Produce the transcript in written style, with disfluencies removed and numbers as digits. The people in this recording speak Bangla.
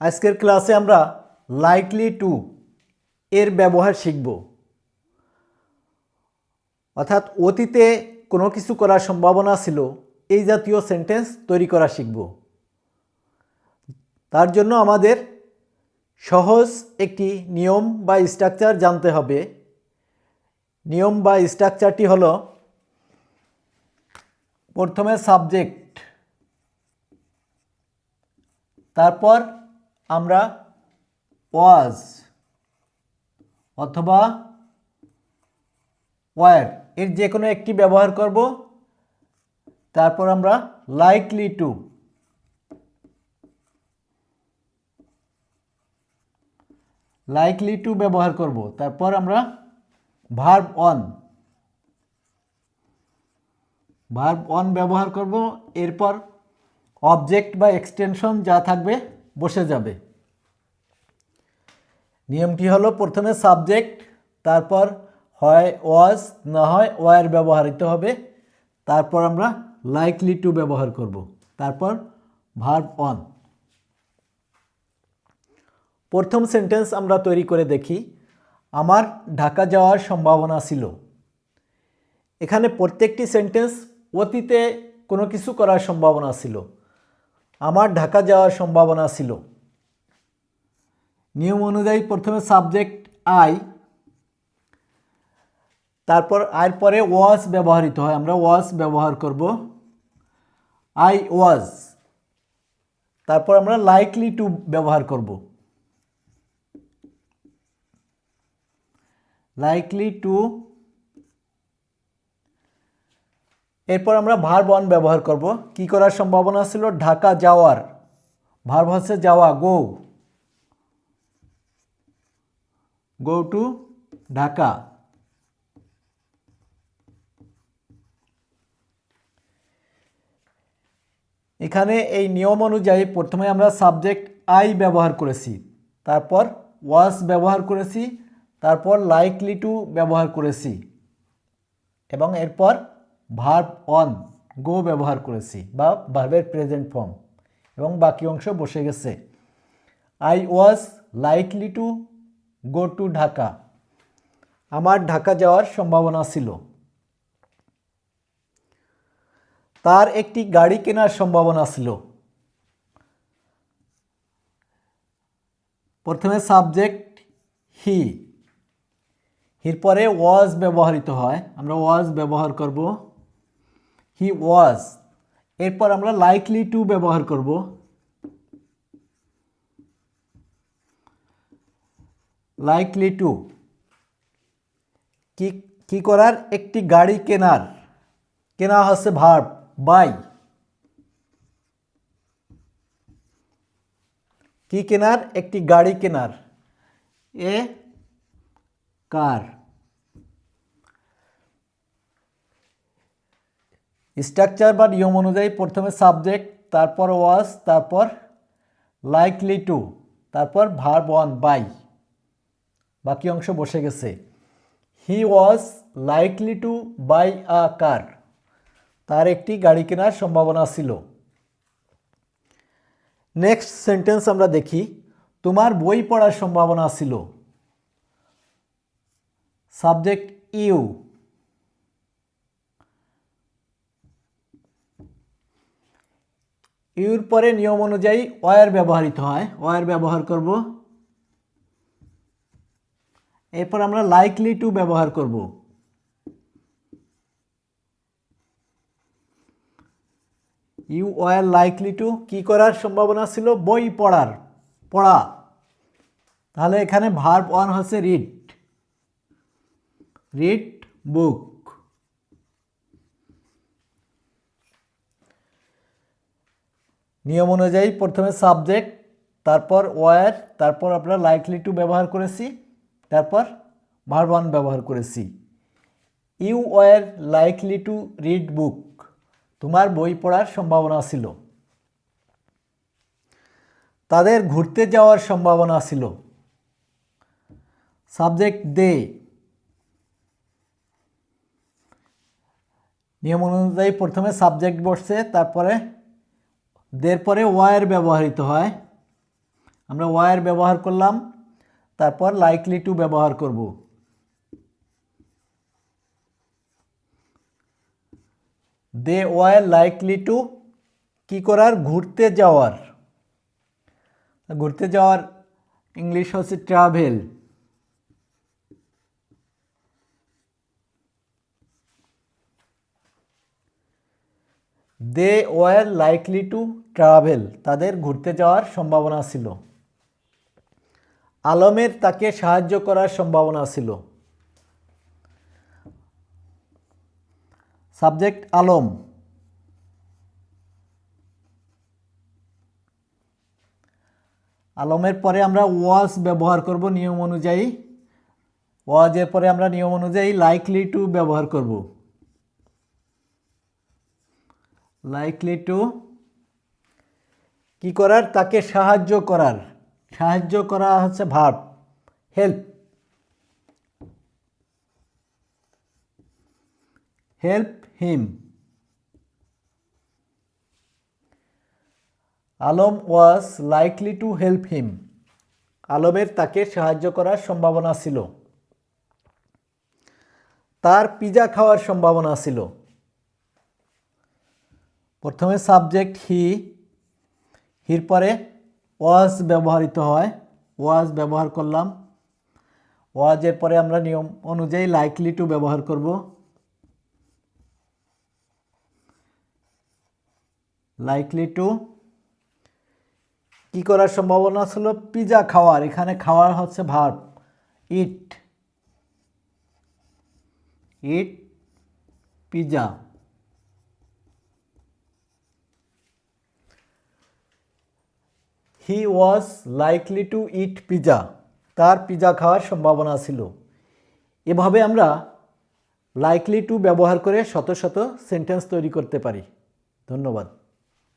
আজকের ক্লাসে আমরা লাইকলি টু এর ব্যবহার শিখব। অর্থাৎ অতীতে কোনো কিছু করার সম্ভাবনা ছিল এই জাতীয় সেন্টেন্স তৈরি করা শিখব। তার জন্য আমাদের সহজ একটি নিয়ম বা স্ট্রাকচার জানতে হবে। নিয়ম বা স্ট্রাকচারটি হলো, প্রথমে সাবজেক্ট, তারপর আমরা ওয়াজ অথবা ওয়ার এর যে কোনো একটি ব্যবহার করব, তারপর আমরা লাইকলি টু ব্যবহার করব, তারপর আমরা ভার্ব অন ব্যবহার করব, এরপর অবজেক্ট বা এক্সটেনশন যা থাকবে বসে যাবে। নিয়মটি হলো, প্রথমে সাবজেক্ট, তারপর হয় ওয়াজ না হয় ওয়ার ব্যবহৃত হবে, তারপর আমরা লাইকলি টু ব্যবহার করব, তারপর ভার্ব অন। প্রথম সেন্টেন্স আমরা তৈরি করে দেখি। আমার ঢাকা যাওয়ার সম্ভাবনা ছিল। এখানে প্রত্যেকটি সেন্টেন্স অতীতে কোনো কিছু করার সম্ভাবনা ছিল। আমার ঢাকা যাওয়ার সম্ভাবনা ছিল। নিয়ম অনুযায়ী প্রথমে সাবজেক্ট আই, তারপর আয়ের পরে ওয়াজ ব্যবহৃত হয়, আমরা ওয়াজ ব্যবহার করব, আই ওয়াজ। তারপর আমরা লাইকলি টু ব্যবহার করব, লাইকলি টু। এরপর আমরা ভার্ব অন ব্যবহার করব। কি করার সম্ভাবনা ছিল? ঢাকা যাওয়ার। ভার্ব হচ্ছে যাওয়া, গো টু ঢাকা। এখানে এই নিয়ম অনুযায়ী প্রথমে আমরা সাবজেক্ট আই ব্যবহার করেছি, তারপর ওয়াজ ব্যবহার করেছি, তারপর লাইকলি টু ব্যবহার করেছি এবং এরপর ভার্ব অন গো ব্যবহার করেছি বা ভার্বের প্রেজেন্ট ফর্ম, এবং বাকি অংশ বসে গেছে। I was likely to go to Dhaka. আমার ঢাকা যাওয়ার সম্ভাবনা ছিল। তার একটি গাড়ি কেনার সম্ভাবনা ছিল। প্রথমে সাবজেক্ট হি, হির পরে ওয়াজ ব্যবহৃত হয়, আমরা ওয়াজ ব্যবহার করব, হি ওয়াজ। এরপর আমরা লাইকলি টু ব্যবহার করব, লাইকলি টু। কি করার? একটি গাড়ি কেনার। কেনা হচ্ছে ভার্ব, বাই। কি কেনার? একটি গাড়ি কেনার, এ কার। স্ট্রাকচার বা নিয়ম অনুযায়ী প্রথমে সাবজেক্ট, তারপর ওয়াজ, তারপর লাইকলি টু, তারপর ভার্ব অন বাই, বাকি অংশ বসে গেছে। হি ওয়াজ লাইকলি টু বাই আ কার। তার একটি গাড়ি কেনার সম্ভাবনা ছিল। নেক্সট সেন্টেন্স আমরা দেখি। তোমার বই পড়ার সম্ভাবনা ছিল। সাবজেক্ট ইউ, ইউর পরে নিয়ম অনুযায়ী ওয়ার ব্যবহৃত হয়, ওয়ার ব্যবহার করব। এরপর আমরা লাইকলি টু ব্যবহার করব। You were likely to. কি করার সম্ভাবনা ছিল? বই পড়ার, পড়া। তাহলে এখানে ভার্ব অন হচ্ছে রিড, রিড বুক। নিয়ম অনুযায়ী প্রথমে সাবজেক্ট, তারপর ওয়ার, তারপর আমরা লাইকলি টু ব্যবহার করেছি, তারপর ভার্ব অন ব্যবহার করেছি। You were likely to read book. তোমার বই পড়ার সম্ভাবনা ছিল। তাদের ঘুরতে যাওয়ার সম্ভাবনা ছিল। Subject they. নিয়ম অনুযায়ী প্রথমে সাবজেক্ট বসছে, তারপরে দের পরে ওয়ার ব্যবহৃত হয়, আমরা ওয়ার ব্যবহার করলাম, তারপর লাইকলি টু ব্যবহার করব। দে ওয়ার লাইকলি টু কি করার, ঘুরতে যাওয়ার। ঘুরতে যাওয়ার ইংলিশ হচ্ছে travel. They were likely to travel, তাদের ঘুরতে যাওয়ার সম্ভাবনা ছিল। আলমের তাকে সাহায্য করার সম্ভাবনা ছিল। সাবজেক্ট আলম। আলমের পরে আমরা ওয়াজ ব্যবহার করব নিয়ম অনুযায়ী। ওয়াজের পরে আমরা নিয়ম অনুযায়ী লাইকলি টু ব্যবহার করব। লাইকলি টু কি করার, তাকে সাহায্য করার। সাহায্য করা হচ্ছে verb, help. Help him. Alam was likely to help him, আলমের তাকে সাহায্য করার সম্ভাবনা ছিল। তার পিজা খাওয়ার সম্ভাবনা ছিল। প্রথমে সাবজেক্ট হি, হির পরে ওয়াজ ব্যবহৃত হয়, ওয়াজ ব্যবহার করলাম। ওয়াজের পরে আমরা নিয়ম অনুযায়ী লাইকলি টু ব্যবহার করব। লাইকলি টু কি করার সম্ভাবনা ছিল, পিজা খাওয়ার। এখানে খাওয়ার হচ্ছে verb, it. It pizza. He was likely to it pizza, তার পিজা খাওয়ার সম্ভাবনা ছিল। এভাবে আমরা লাইকলি টু ব্যবহার করে শত শত সেন্টেন্স তৈরি করতে পারি। ধন্যবাদ।